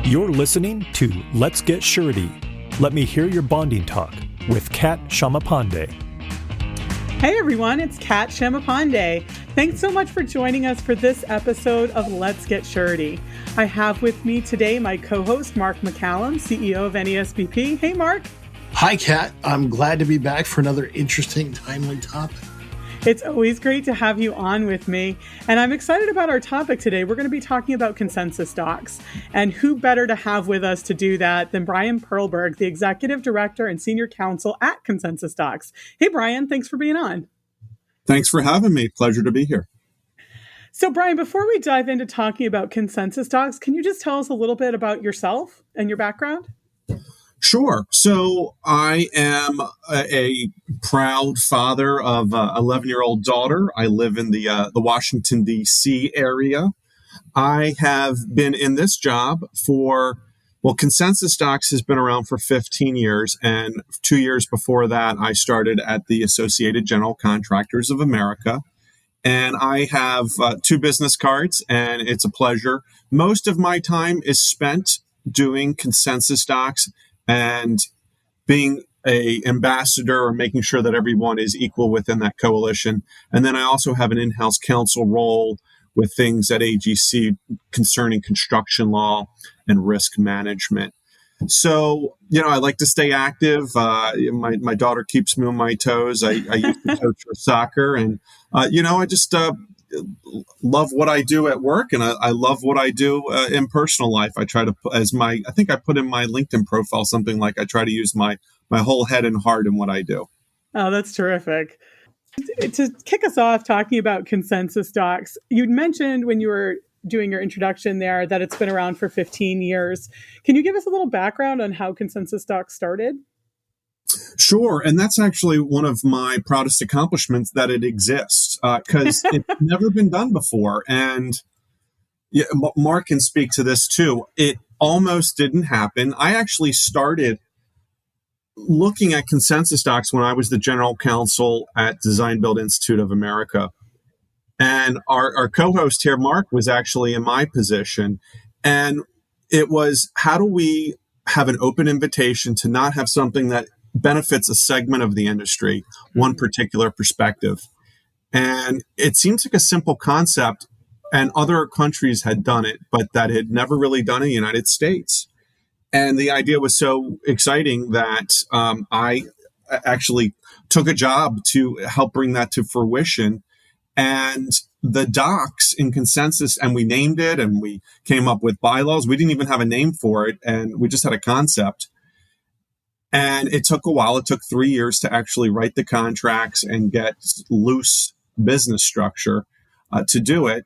You're listening to Let's Get Surety. Let me hear your bonding talk with Kat Shamapande. Hey everyone, it's Kat Shamapande. Thanks so much for joining us for this episode of Let's Get Surety. I have with me today my co-host, Mark McCallum, CEO of NASBP. Hey, Mark. Hi, Kat. I'm glad to be back for another interesting, timely topic. It's always great to have you on with me. And I'm excited about our topic today. We're going to be talking about ConsensusDocs. And who better to have with us to do that than Brian Perlberg, the Executive Director and Senior Counsel at ConsensusDocs. Hey, Brian, thanks for being on. Thanks for having me. Pleasure to be here. So, Brian, before we dive into talking about ConsensusDocs, can you just tell us a little bit about yourself and your background? Sure. So I am a proud father of an 11-year-old daughter. I live in the Washington, D.C. area. I have been in this job ConsensusDocs has been around for 15 years. And 2 years before that, I started at the Associated General Contractors of America. And I have 2 business cards, and it's a pleasure. Most of my time is spent doing ConsensusDocs and being an ambassador or making sure that everyone is equal within that coalition. And then I also have an in-house counsel role with things at AGC concerning construction law and risk management. So, I like to stay active. My daughter keeps me on my toes. I used to coach for soccer, and, I just love what I do at work, and I love what I do in personal life. I try to, I think I put in my LinkedIn profile something like I try to use my whole head and heart in what I do. Oh, that's terrific. To kick us off talking about ConsensusDocs, you'd mentioned when you were doing your introduction there that it's been around for 15 years. Can you give us a little background on how ConsensusDocs started? Sure. And that's actually one of my proudest accomplishments, that it exists, because it's never been done before. And Mark can speak to this too. It almost didn't happen. I actually started looking at ConsensusDocs when I was the general counsel at Design Build Institute of America. And our co-host here, Mark, was actually in my position. And it was, how do we have an open invitation to not have something that benefits a segment of the industry, one particular perspective? And it seems like a simple concept, and other countries had done it, but that had never really done in the United States. And the idea was so exciting that I actually took a job to help bring that to fruition. And the docs in Consensus, and we named it, and we came up with bylaws. We didn't even have a name for it, and we just had a concept. And it took a while. It took 3 years to actually write the contracts and get loose business structure to do it.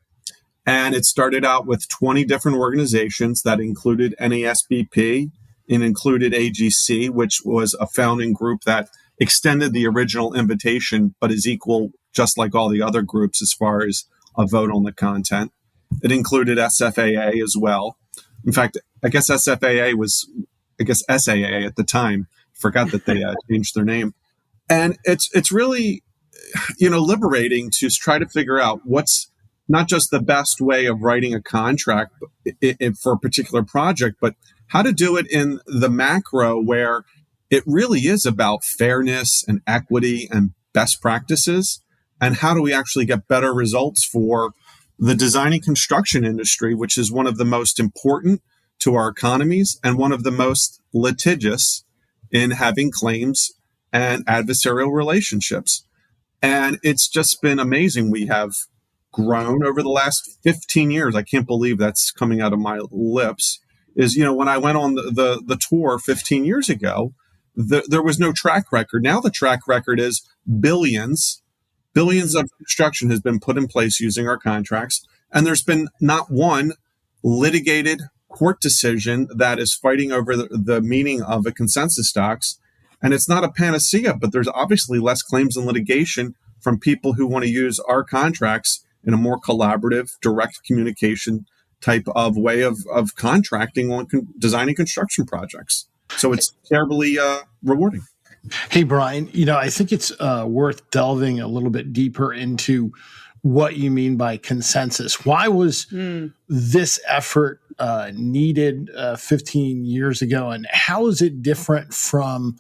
And it started out with 20 different organizations that included NASBP and included AGC, which was a founding group that extended the original invitation, but is equal just like all the other groups as far as a vote on the content. It included SFAA as well. In fact, I guess SFAA was, SAA at the time. Forgot that they changed their name. And it's really, liberating to try to figure out what's not just the best way of writing a contract for a particular project, but how to do it in the macro where it really is about fairness and equity and best practices. And how do we actually get better results for the design and construction industry, which is one of the most important to our economies and one of the most litigious in having claims and adversarial relationships. And it's just been amazing. We have grown over the last 15 years. I can't believe that's coming out of my lips. When I went on the tour 15 years ago, there was no track record. Now the track record is billions of construction has been put in place using our contracts. And there's been not one litigated court decision that is fighting over the meaning of a ConsensusDocs. And it's not a panacea, but there's obviously less claims and litigation from people who want to use our contracts in a more collaborative, direct communication type of way of contracting on designing construction projects. So it's terribly rewarding. Hey, Brian, I think it's worth delving a little bit deeper into what you mean by consensus. Why was this effort needed 15 years ago, and how is it different from,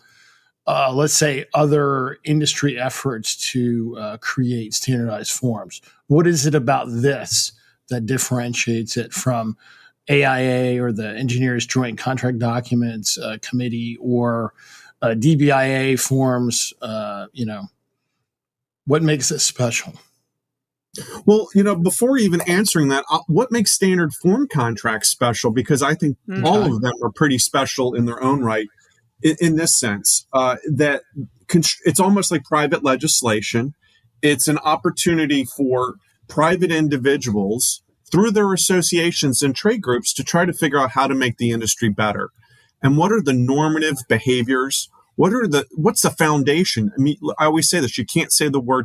let's say, other industry efforts to create standardized forms? What is it about this that differentiates it from AIA or the Engineers Joint Contract Documents Committee or DBIA forms? What makes it special? Well, before even answering that, what makes standard form contracts special? Because I think all of them are pretty special in their own right, in this sense, that it's almost like private legislation. It's an opportunity for private individuals through their associations and trade groups to try to figure out how to make the industry better. And what are the normative behaviors? What's the foundation? I mean, I always say this: you can't say the word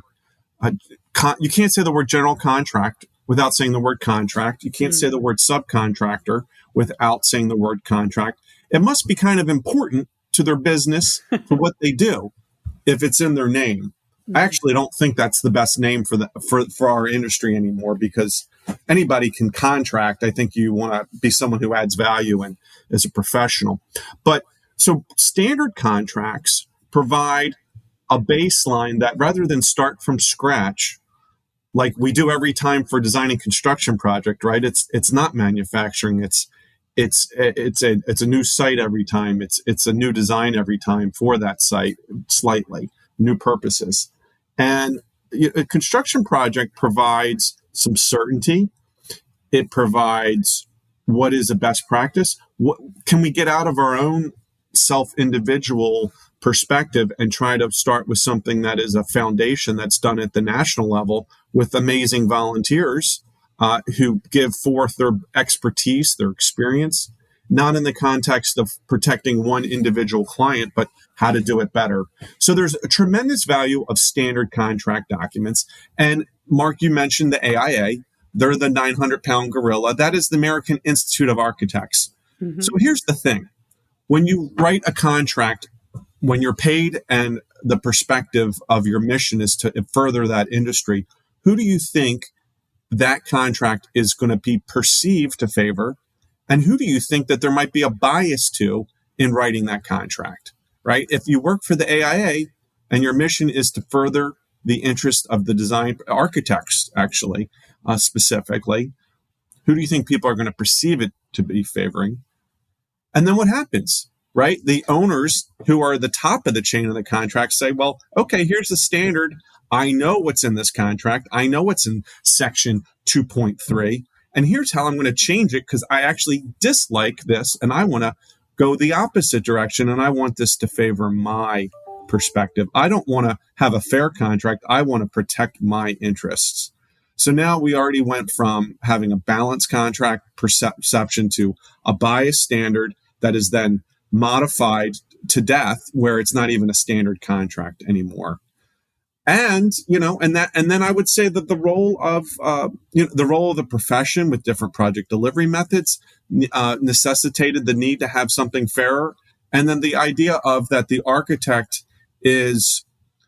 general contract without saying the word contract. You can't say the word subcontractor without saying the word contract. It must be kind of important to their business, to what they do, if it's in their name. I actually don't think that's the best name for our industry anymore, because anybody can contract. I think you want to be someone who adds value and is a professional. But so standard contracts provide a baseline that, rather than start from scratch, like we do every time for designing construction project, right? It's not manufacturing. It's a new site every time. It's a new design every time for that site, slightly new purposes. And a construction project provides some certainty. It provides what is a best practice. What can we get out of our own self-individual perspective and try to start with something that is a foundation that's done at the national level with amazing volunteers who give forth their expertise, their experience, not in the context of protecting one individual client, but how to do it better. So there's a tremendous value of standard contract documents. And Mark, you mentioned the AIA. They're the 900-pound gorilla. That is the American Institute of Architects. Mm-hmm. So here's the thing. When you write a contract, when you're paid and the perspective of your mission is to further that industry, who do you think that contract is going to be perceived to favor? And who do you think that there might be a bias to in writing that contract, right? If you work for the AIA and your mission is to further the interest of the design architects, actually, specifically, who do you think people are going to perceive it to be favoring? And then what happens, right? The owners who are the top of the chain of the contract say, well, okay, here's the standard. I know what's in this contract. I know what's in section 2.3. And here's how I'm going to change it, because I actually dislike this and I want to go the opposite direction, and I want this to favor my perspective. I don't want to have a fair contract. I want to protect my interests. So now we already went from having a balanced contract perception to a biased standard that is then modified to death, where it's not even a standard contract anymore. And, and then I would say that the role of the profession with different project delivery methods necessitated the need to have something fairer. And then the idea of that the architect is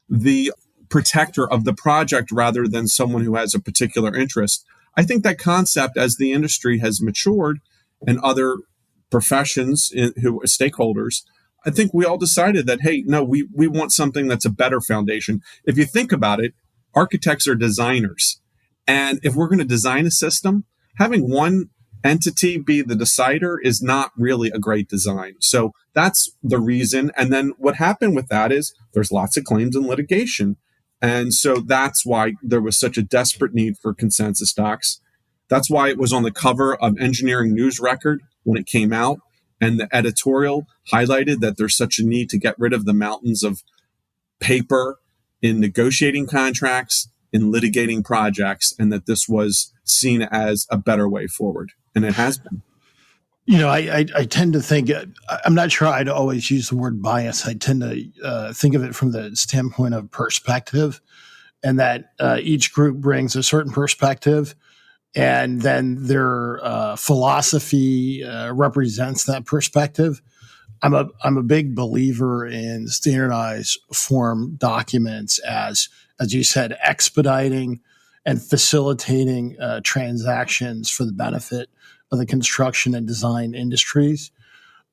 the protector of the project rather than someone who has a particular interest. I think that concept, as the industry has matured and other professions who are stakeholders, I think we all decided that, hey, no, we want something that's a better foundation. If you think about it, architects are designers. And if we're going to design a system, having one entity be the decider is not really a great design. So that's the reason. And then what happened with that is there's lots of claims and litigation. And so that's why there was such a desperate need for consensus docs. That's why it was on the cover of Engineering News Record when it came out. And the editorial highlighted that there's such a need to get rid of the mountains of paper in negotiating contracts, in litigating projects, and that this was seen as a better way forward. And it has been. I tend to think, I'm not sure I'd always use the word bias. I tend to think of it from the standpoint of perspective, and that each group brings a certain perspective. And then their philosophy represents that perspective. I'm a big believer in standardized form documents as you said, expediting and facilitating transactions for the benefit of the construction and design industries.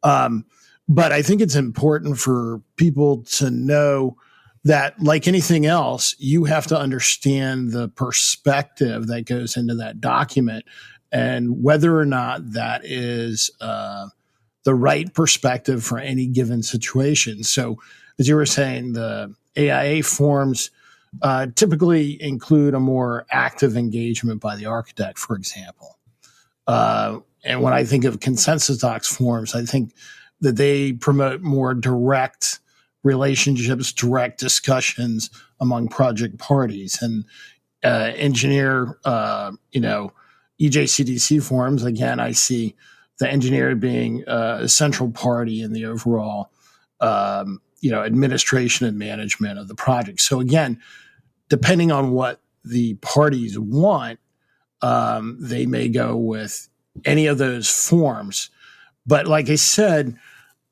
But I think it's important for people to know that, like anything else, you have to understand the perspective that goes into that document and whether or not that is the right perspective for any given situation. So, as you were saying, the AIA forms typically include a more active engagement by the architect, for example. And when I think of ConsensusDocs forms, I think that they promote more direct relationships, direct discussions among project parties. And engineer, EJCDC forms, again, I see the engineer being a central party in the overall, administration and management of the project. So again, depending on what the parties want, they may go with any of those forms. But like I said,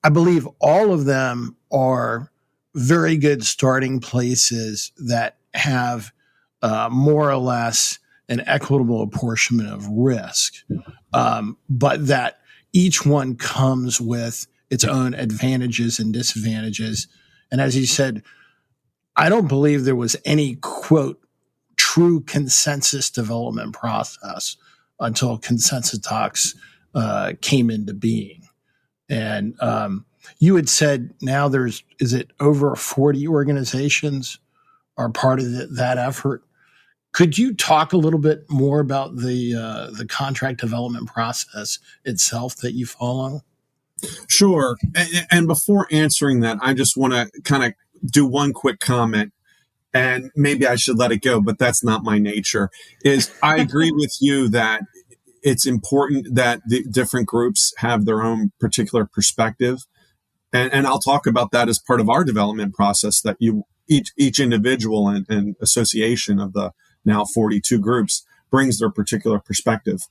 I believe all of them are very good starting places that have more or less an equitable apportionment of risk, but that each one comes with its own advantages and disadvantages. And as you said, I don't believe there was any, quote, true consensus development process until ConsensusDocs came into being. And you had said now is it over 40 organizations are part of that effort? Could you talk a little bit more about the contract development process itself that you follow? Sure. And before answering that, I just want to kind of do one quick comment, and maybe I should let it go, but that's not my nature. I agree with you that it's important that the different groups have their own particular perspective. And I'll talk about that as part of our development process, that each individual and association of the now 42 groups brings their particular perspective.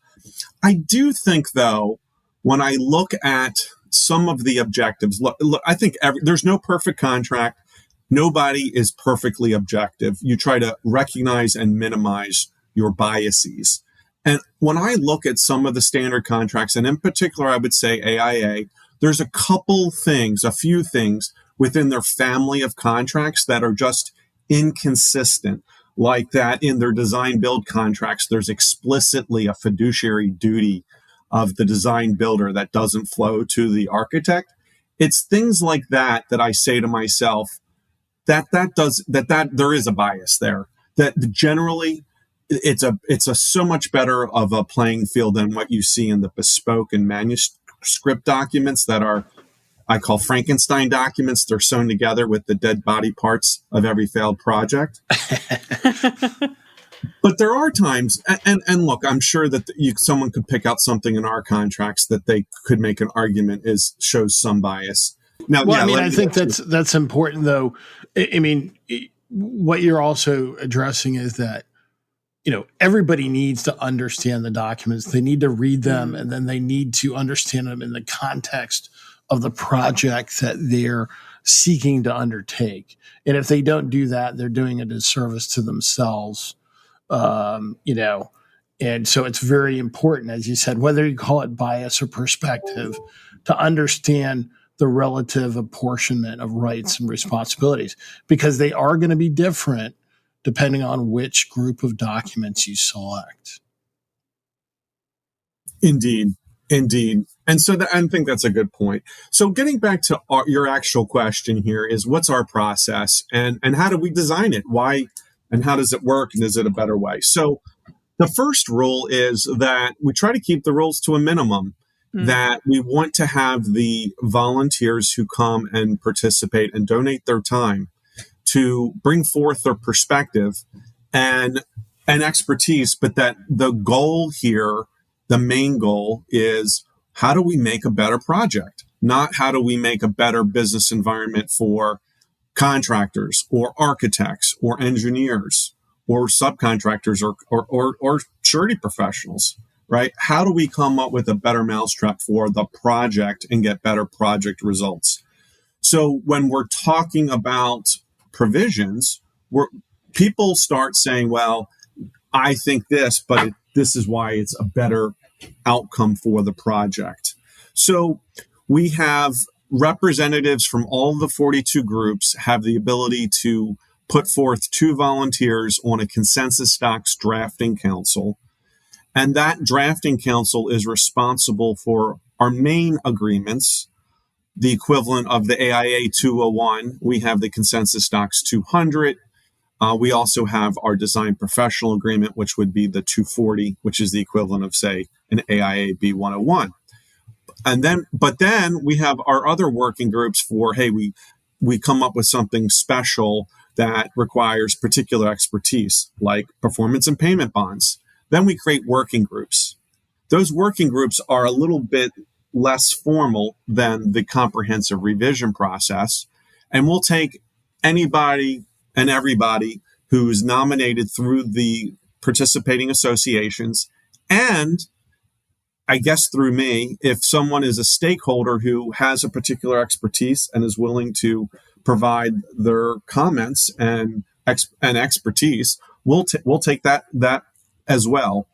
I do think, though, when I look at some of the objectives, look, I think there's no perfect contract. Nobody is perfectly objective. You try to recognize and minimize your biases. And when I look at some of the standard contracts, and in particular, I would say AIA, there's a few things within their family of contracts that are just inconsistent. Like that in their design build contracts, there's explicitly a fiduciary duty of the design builder that doesn't flow to the architect. It's things like that I say to myself that there is a bias there, that generally it's a so much better of a playing field than what you see in the bespoke and manuscript documents that are, I call Frankenstein documents. They're sewn together with the dead body parts of every failed project. But there are times, and look, I'm sure that someone could pick out something in our contracts that they could make an argument shows some bias. Now, well, I think that's important, though. I mean, what you're also addressing is that, everybody needs to understand the documents. They need to read them, and then they need to understand them in the context of the project that they're seeking to undertake. And if they don't do that, they're doing a disservice to themselves, and so it's very important, as you said, whether you call it bias or perspective, to understand the relative apportionment of rights and responsibilities, because they are going to be different depending on which group of documents you select. Indeed. And so I think that's a good point. So getting back to your actual question here is, what's our process and how do we design it? Why and how does it work? And is it a better way? So the first rule is that we try to keep the rules to a minimum, that we want to have the volunteers who come and participate and donate their time to bring forth their perspective and expertise, but that the goal here, the main goal, is how do we make a better project? Not how do we make a better business environment for contractors or architects or engineers or subcontractors or surety professionals, right? How do we come up with a better mousetrap for the project and get better project results? So when we're talking about provisions, people start saying, well, I think this, but this is why it's a better outcome for the project. So we have representatives from all the 42 groups have the ability to put forth 2 volunteers on a ConsensusDocs drafting council. And that drafting council is responsible for our main agreements, the equivalent of the AIA 201. We have the ConsensusDocs 200. We also have our design professional agreement, which would be the 240, which is the equivalent of, say, an AIA B101. But then we have our other working groups for, hey, we come up with something special that requires particular expertise, like performance and payment bonds. Then we create working groups. Those working groups are a little bit less formal than the comprehensive revision process. And we'll take anybody and everybody who's nominated through the participating associations, and I guess through me, if someone is a stakeholder who has a particular expertise and is willing to provide their comments and expertise, we'll take that as well.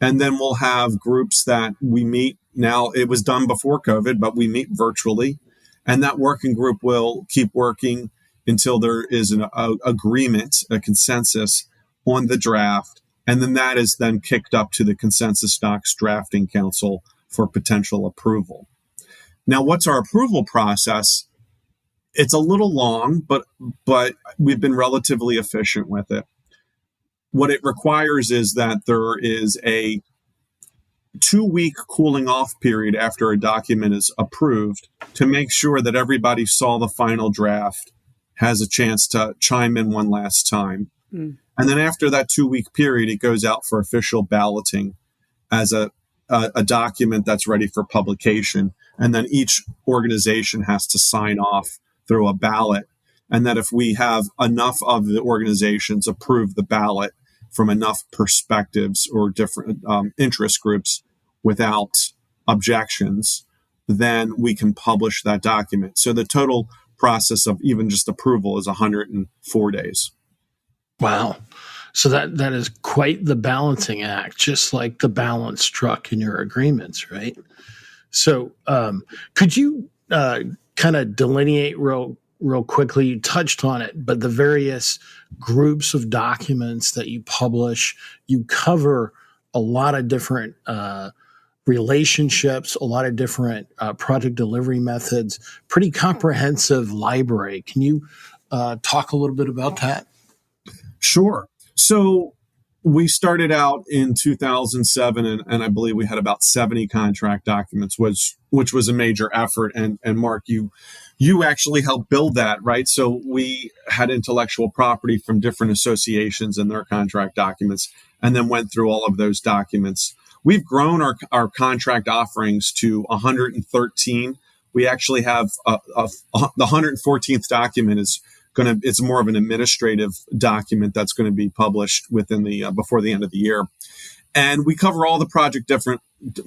And then we'll have groups that we meet. Now, it was done before COVID, but we meet virtually. And that working group will keep working until there is an agreement, a consensus on the draft. And then that is then kicked up to the ConsensusDocs drafting council for potential approval. Now, what's our approval process? It's a little long, but we've been relatively efficient with it. What it requires is that there is a 2-week cooling off period after a document is approved to make sure that everybody saw the final draft, has a chance to chime in one last time. And then after that 2-week period, it goes out for official balloting as a document that's ready for publication. And then each organization has to sign off through a ballot. And that if we have enough of the organizations approve the ballot from enough perspectives or different interest groups without objections, then we can publish that document. So the total process of even just approval is 104 days. Wow. So that is quite the balancing act, just like the balance struck in your agreements, right? So could you kind of delineate real quickly, you touched on it, but the various groups of documents that you publish, you cover a lot of different relationships, a lot of different project delivery methods, pretty comprehensive library. Can you talk a little bit about that? Sure. So we started out in 2007, and I believe we had about 70 contract documents, which was a major effort. And Mark, you actually helped build that, right? So we had intellectual property from different associations and their contract documents, and then went through all of those documents. We've grown our contract offerings to 113. We actually have the 114th document it's more of an administrative document that's going to be published within before the end of the year. And we cover all the different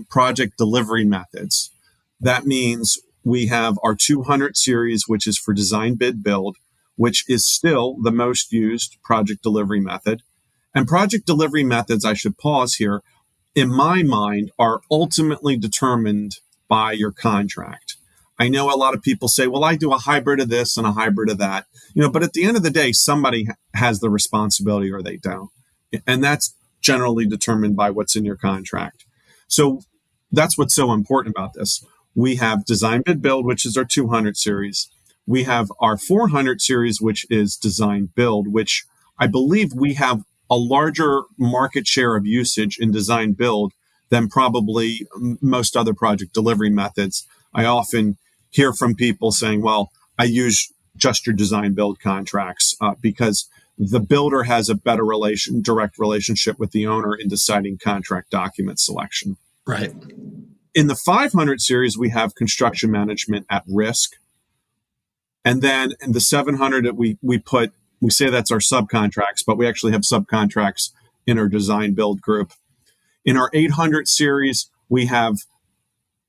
project delivery methods. That means we have our 200 series, which is for design, bid, build, which is still the most used project delivery method. And project delivery methods, I should pause here, in my mind, are ultimately determined by your contract. I know a lot of people say, well, I do a hybrid of this and a hybrid of that, but at the end of the day, somebody has the responsibility or they don't. And that's generally determined by what's in your contract. So that's what's so important about this. We have design, bid, build, which is our 200 series. We have our 400 series, which is design, build, which I believe we have a larger market share of usage in design, build than probably most other project delivery methods. I often hear from people saying, well, I use just your design build contracts because the builder has a better direct relationship with the owner in deciding contract document selection. Right. In the 500 series, we have construction management at risk. And then in the 700, we say that's our subcontracts, but we actually have subcontracts in our design build group. In our 800 series, we have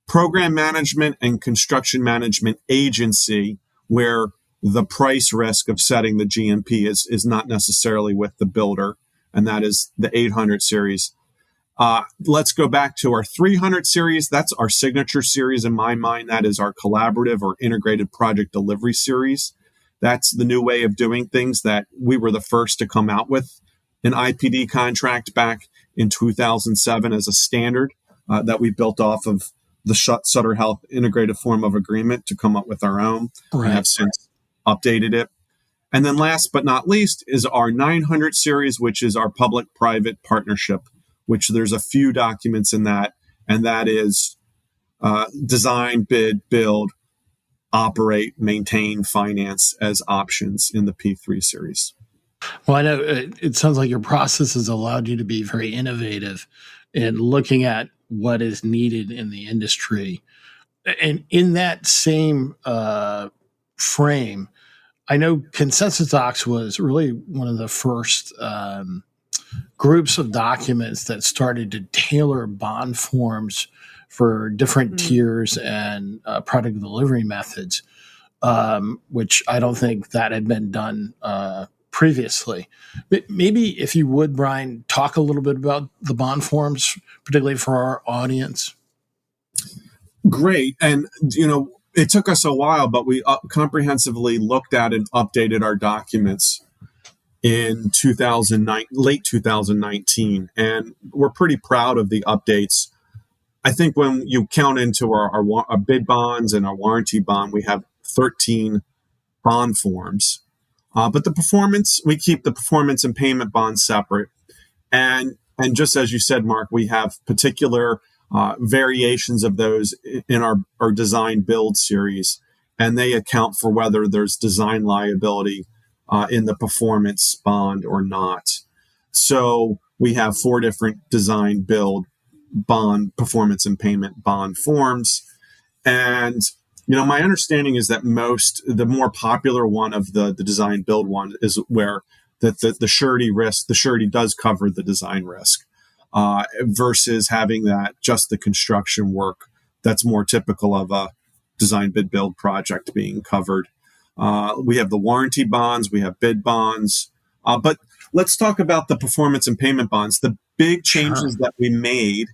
program management and construction management agency, where the price risk of setting the GMP is not necessarily with the builder. and that is the 800 series. Let's go back to our 300 series. That's our signature series in my mind. That is our collaborative or integrated project delivery series. That's the new way of doing things that we were the first to come out with an IPD contract back in 2007 as a standard that we built off of the Sutter Health integrated form of agreement to come up with our own. Right. We have since updated it. And then last but not least is our 900 series, which is our public-private partnership, which there's a few documents in that, and that is design, bid, build, operate, maintain, finance as options in the P3 series. Well, I know it sounds like your process has allowed you to be very innovative in looking at what is needed in the industry. And in that same frame, I know ConsensusDocs was really one of the first groups of documents that started to tailor bond forms for different tiers and product delivery methods, which I don't think that had been done previously. But maybe if you would, Brian, talk a little bit about the bond forms, particularly for our audience. Great. And, it took us a while, but we comprehensively looked at and updated our documents in late 2019. And we're pretty proud of the updates. I think when you count into our bid bonds and our warranty bond, we have 13 bond forms. But we keep the performance and payment bonds separate. And just as you said, Mark, we have particular variations of those in our design build series, and they account for whether there's design liability in the performance bond or not. So we have 4 different design build bond performance and payment bond forms. And, my understanding is that the more popular one of the design build one is where the surety does cover the design risk. Versus having that just the construction work that's more typical of a design bid build project being covered. We have the warranty bonds, we have bid bonds, but let's talk about the performance and payment bonds. The big changes that we made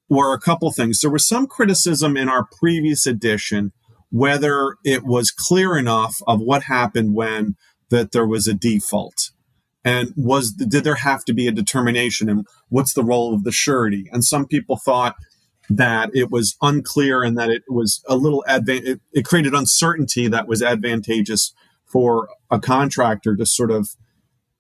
were a couple things. There was some criticism in our previous edition whether it was clear enough of what happened when that there was a default. And did there have to be a determination, and what's the role of the surety? And some people thought that it was unclear and that it was a little it created uncertainty that was advantageous for a contractor to sort of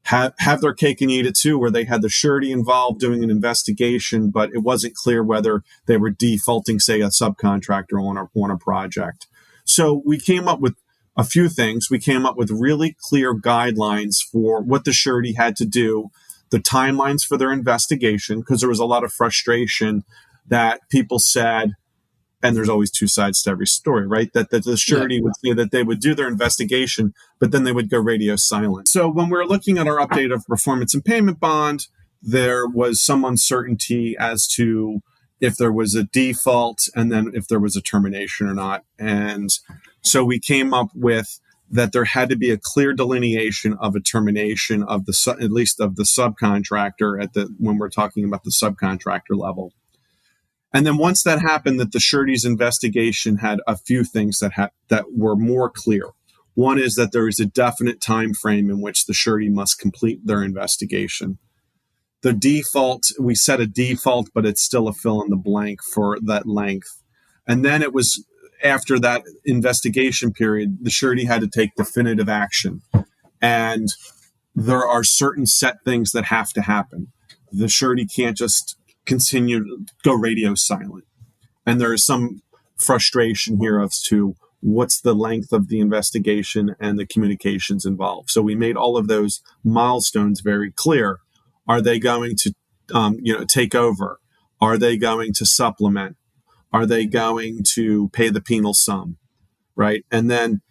have their cake and eat it too, where they had the surety involved doing an investigation, but it wasn't clear whether they were defaulting, say, a subcontractor on a project. So we came up with a few things. We came up with really clear guidelines for what the surety had to do, the timelines for their investigation, because there was a lot of frustration that people said, and there's always two sides to every story, right? That the surety would say that they would do their investigation, but then they would go radio silent. So when we were looking at our update of performance and payment bond, there was some uncertainty as to if there was a default and then if there was a termination or not. And so we came up with that there had to be a clear delineation of a termination of at least of the subcontractor when we're talking about the subcontractor level. And then once that happened, that the surety's investigation had a few things that were more clear. One is that there is a definite time frame in which the surety must complete their investigation. The default, we set a default, but it's still a fill in the blank for that length. And then it was after that investigation period, the surety had to take definitive action. And there are certain set things that have to happen. The surety can't just continue to go radio silent. And there is some frustration here as to what's the length of the investigation and the communications involved. So we made all of those milestones very clear. Are they going to take over? Are they going to supplement? Are they going to pay the penal sum? Right. And then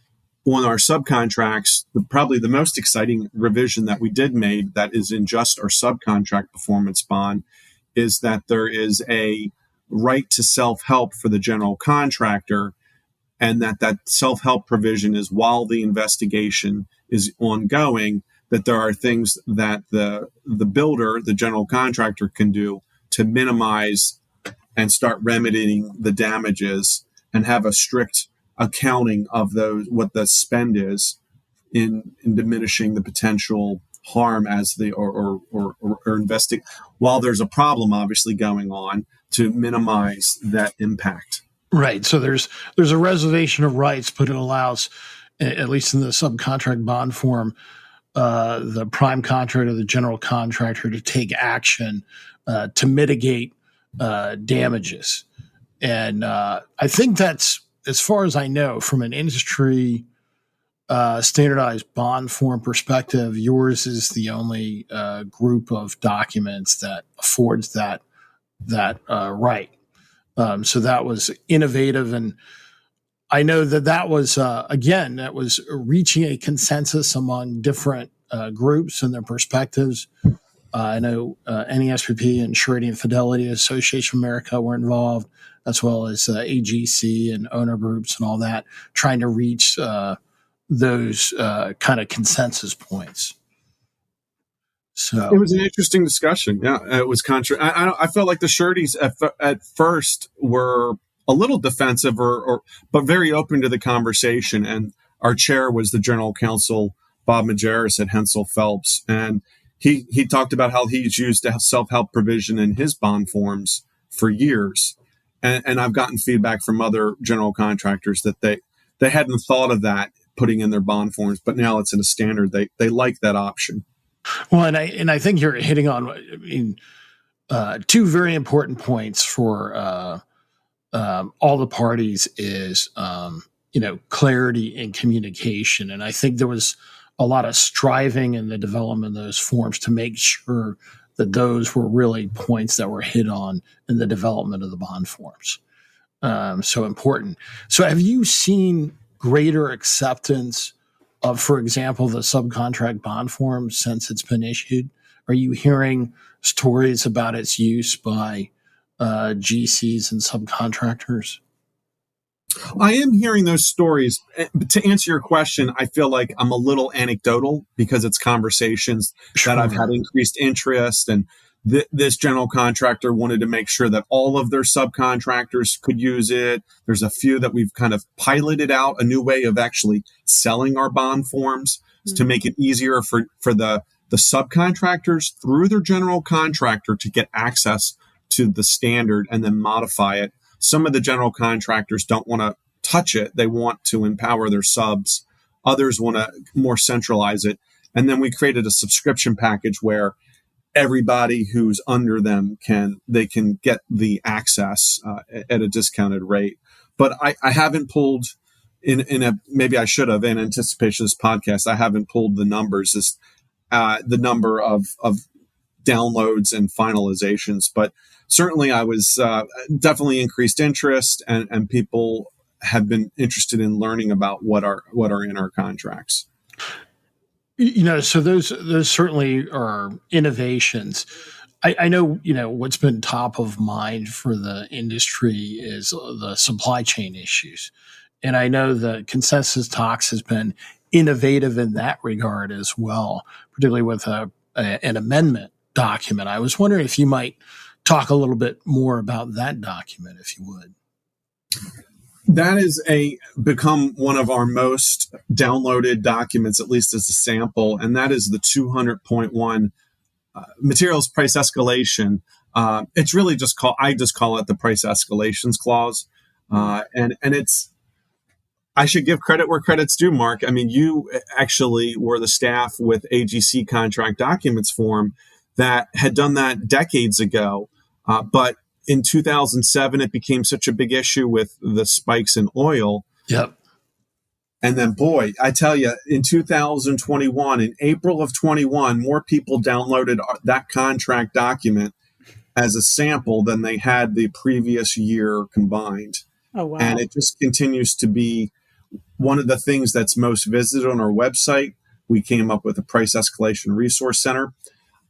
on our subcontracts, probably the most exciting revision that we did made that is in just our subcontract performance bond is that there is a right to self-help for the general contractor, and that self-help provision is while the investigation is ongoing, that there are things that the builder, the general contractor, can do to minimize and start remedying the damages and have a strict accounting of those, what the spend is in diminishing the potential harm as the or investing while there's a problem obviously going on to minimize that impact. Right. So there's a reservation of rights, but it allows, at least in the subcontract bond form, the prime contractor, the general contractor, to take action to mitigate damages. And I think that's, as far as I know, from an industry standardized bond form perspective, yours is the only group of documents that affords that right. So that was innovative, and I know that was again, that was reaching a consensus among different groups and their perspectives. I know NASBP and Surety and Fidelity Association of America were involved, as well as AGC and owner groups and all that, trying to reach those kind of consensus points. So it was an interesting discussion. Yeah, it was I felt like the sureties at first were a little defensive, but very open to the conversation. And our chair was the general counsel, Bob Majerus at Hensel Phelps, and he talked about how he's used a self-help provision in his bond forms for years. And I've gotten feedback from other general contractors that they hadn't thought of that putting in their bond forms, but now it's in a standard. They like that option. Well, and I think you're hitting on, two very important points for all the parties is clarity and communication. And I think there was a lot of striving in the development of those forms to make sure that those were really points that were hit on in the development of the bond forms. So important. So have you seen greater acceptance of, for example, the subcontract bond form since it's been issued? Are you hearing stories about its use by GCs and subcontractors? I am hearing those stories. To answer your question, I feel like I'm a little anecdotal because it's conversations that I've had increased interest, and this general contractor wanted to make sure that all of their subcontractors could use it. There's a few that we've kind of piloted out a new way of actually selling our bond forms to make it easier for the subcontractors through their general contractor to get access to the standard and then modify it. Some of the general contractors don't want to touch it. They want to empower their subs. Others want to more centralize it. And then we created a subscription package where everybody who's under them can get the access at a discounted rate. But I haven't pulled maybe I should have, in anticipation of this podcast, I haven't pulled the numbers, the number of downloads and finalizations, but certainly I was definitely increased interest, and people have been interested in learning about what are in our contracts. So those certainly are innovations. I know, what's been top of mind for the industry is the supply chain issues. And I know the ConsensusDocs has been innovative in that regard as well, particularly with an amendment document. I was wondering if you might talk a little bit more about that document, if you would. That is become one of our most downloaded documents, at least as a sample, and that is the 200.1 materials price escalation. It's really I just call it the price escalations clause, and it's. I should give credit where credit's due, Mark. I mean, you actually were the staff with AGC contract documents form that had done that decades ago, but in 2007, it became such a big issue with the spikes in oil. Yep. And then, boy, I tell you, in 2021, in April of 21, more people downloaded that contract document as a sample than they had the previous year combined. Oh, wow. And it just continues to be one of the things that's most visited on our website. We came up with a price escalation resource center.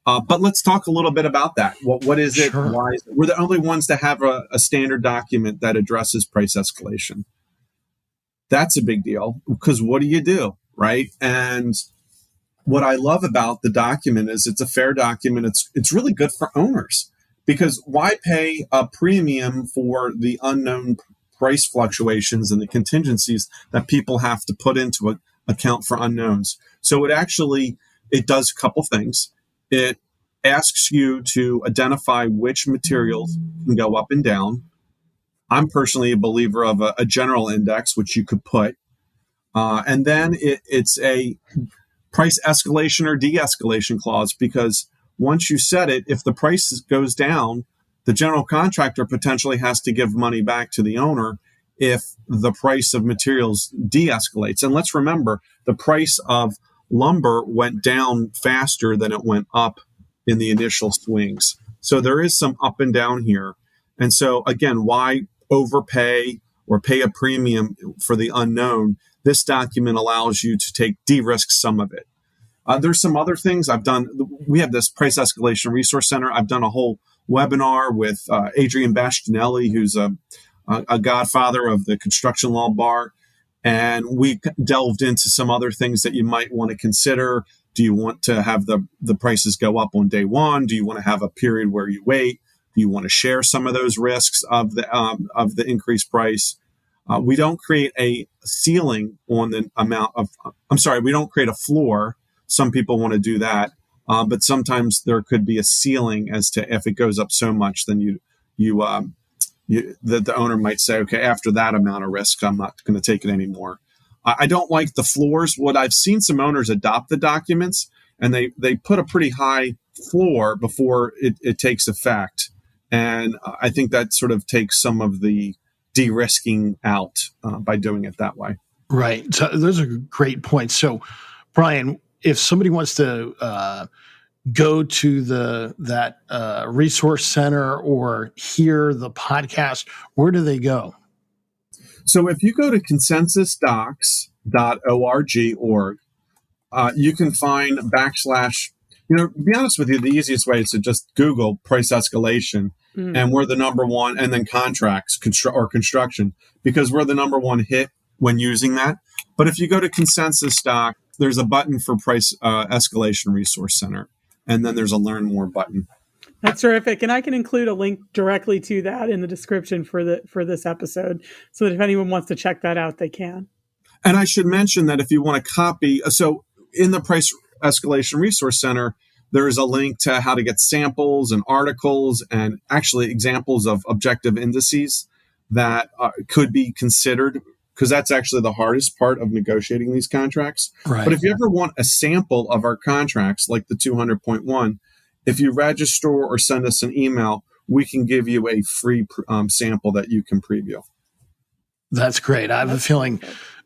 But let's talk a little bit about that. What is it? Sure. Why is it? We're the only ones to have a standard document that addresses price escalation. That's a big deal because what do you do, right? And what I love about the document is it's a fair document. It's really good for owners, because why pay a premium for the unknown price fluctuations and the contingencies that people have to put into account for unknowns? So it does a couple things. It asks you to identify which materials can go up and down. I'm personally a believer of a general index, which you could put. And then it's a price escalation or de-escalation clause, because once you set it, if the price goes down, the general contractor potentially has to give money back to the owner if the price of materials de-escalates. And let's remember, the price of lumber went down faster than it went up in the initial swings. So there is some up and down here. And so again, why overpay or pay a premium for the unknown? This document allows you to de-risk some of it. There's some other things I've done. We have this Price Escalation Resource Center. I've done a whole webinar with Adrian Bastianelli, who's a godfather of the construction law bar. And we delved into some other things that you might want to consider. Do you want to have the prices go up on day one? Do you want to have a period where you wait? Do you want to share some of those risks of the increased price? We don't create a ceiling on the amount of, we don't create a floor. Some people want to do that. But sometimes there could be a ceiling as to if it goes up so much, then the owner might say, okay, after that amount of risk, I'm not going to take it anymore. I don't like the floors. What I've seen some owners adopt the documents, and they put a pretty high floor before it takes effect. And I think that sort of takes some of the de-risking out by doing it that way. Right. So those are great points. So, Brian, if somebody wants to go to that resource center or hear the podcast, where do they go? So if you go to ConsensusDocs.org, you can find / to be honest with you, the easiest way is to just Google price escalation, and we're the number one, and then contracts or construction, because we're the number one hit when using that. But if you go to Consensus Doc, there's a button for Price Escalation Resource Center, and then there's a Learn More button. That's terrific. And I can include a link directly to that in the description for this episode, so that if anyone wants to check that out, they can. And I should mention that if you want to copy, so in the Price Escalation Resource Center, there is a link to how to get samples and articles and actually examples of objective indices that could be considered, because that's actually the hardest part of negotiating these contracts. Right. But if you ever want a sample of our contracts, like the 200.1, if you register or send us an email, we can give you a free sample that you can preview. That's great. I have a feeling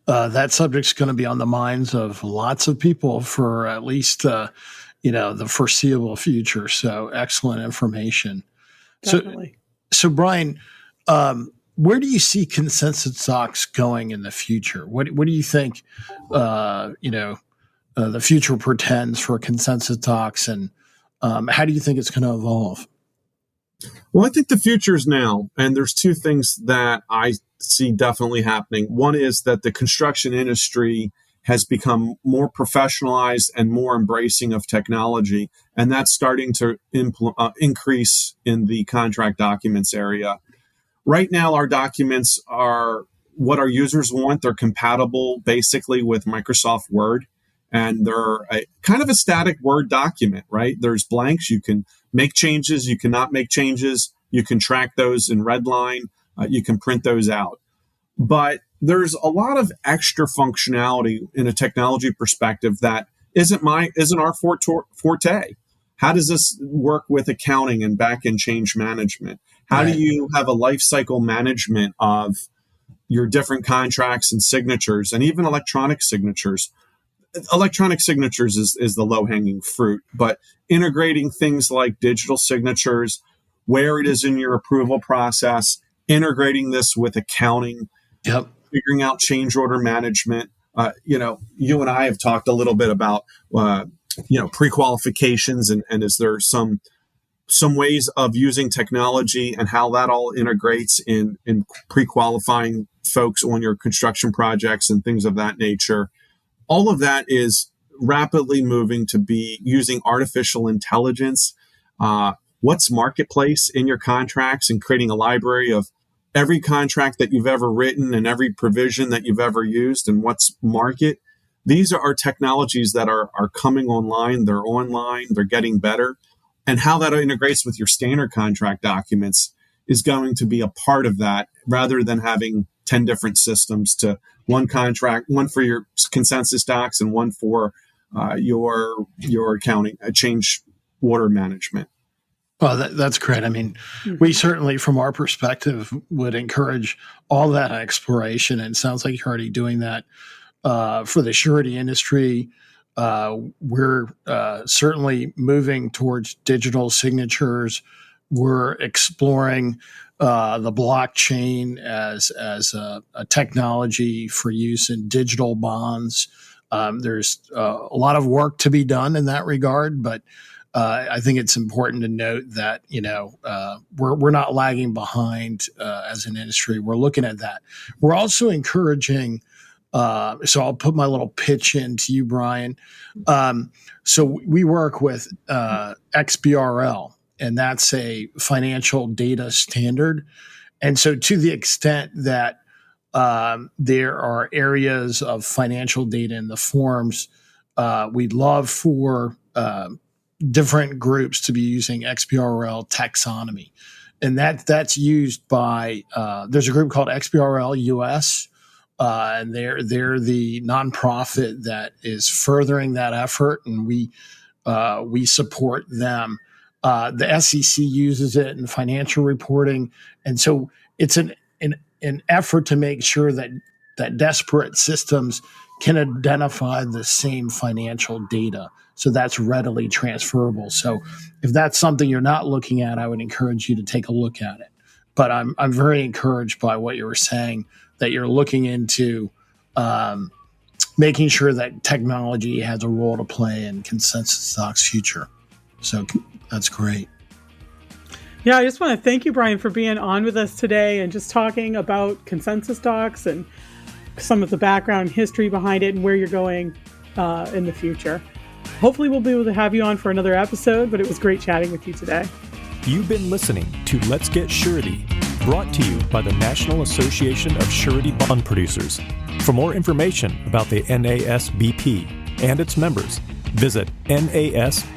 that subject's going to be on the minds of lots of people for at least the foreseeable future. So excellent information. Definitely. So Brian, where do you see Consensus Docs going in the future? What do you think? The future portends for Consensus Docs, and how do you think it's going to evolve? Well, I think the future is now, and there's two things that I see definitely happening. One is that the construction industry has become more professionalized and more embracing of technology, and that's starting to increase in the contract documents area. Right now, our documents are what our users want. They're compatible basically with Microsoft Word, and they're kind of a static Word document, right? There's blanks. You can make changes. You cannot make changes. You can track those in Redline. You can print those out. But there's a lot of extra functionality in a technology perspective that isn't our forte. How does this work with accounting and back-end change management? How do you have a life cycle management of your different contracts and signatures, and even electronic signatures? Electronic signatures is the low-hanging fruit, but integrating things like digital signatures, where it is in your approval process, integrating this with accounting, figuring out change order management. You and I have talked a little bit about pre-qualifications, and is there some ways of using technology and how that all integrates in pre-qualifying folks on your construction projects and things of that nature. All of that is rapidly moving to be using artificial intelligence. What's marketplace in your contracts, and creating a library of every contract that you've ever written and every provision that you've ever used, and what's market. These are technologies that are coming online. They're getting better. And how that integrates with your standard contract documents is going to be a part of that, rather than having 10 different systems to one contract, one for your ConsensusDocs and one for your accounting, change order management. Well, that's great. I mean, we certainly, from our perspective, would encourage all that exploration. And it sounds like you're already doing that for the surety industry. We're certainly moving towards digital signatures. We're exploring the blockchain as a technology for use in digital bonds. There's a lot of work to be done in that regard, but I think it's important to note that we're not lagging behind as an industry. We're looking at that. We're also encouraging. So I'll put my little pitch in to you, Brian. So we work with XBRL, and that's a financial data standard. And so to the extent that there are areas of financial data in the forms, we'd love for different groups to be using XBRL taxonomy. And that's used by, there's a group called XBRL US, and they're the nonprofit that is furthering that effort, and we support them. The SEC uses it in financial reporting, and so it's an effort to make sure that disparate systems can identify the same financial data, so that's readily transferable. So if that's something you're not looking at, I would encourage you to take a look at it. But I'm very encouraged by what you were saying, that you're looking into making sure that technology has a role to play in ConsensusDocs' future. So that's great. Yeah, I just want to thank you, Brian, for being on with us today and just talking about ConsensusDocs and some of the background history behind it and where you're going in the future. Hopefully we'll be able to have you on for another episode, but it was great chatting with you today. You've been listening to Let's Get Surety, brought to you by the National Association of Surety Bond Producers. For more information about the NASBP and its members, visit nasbp.org.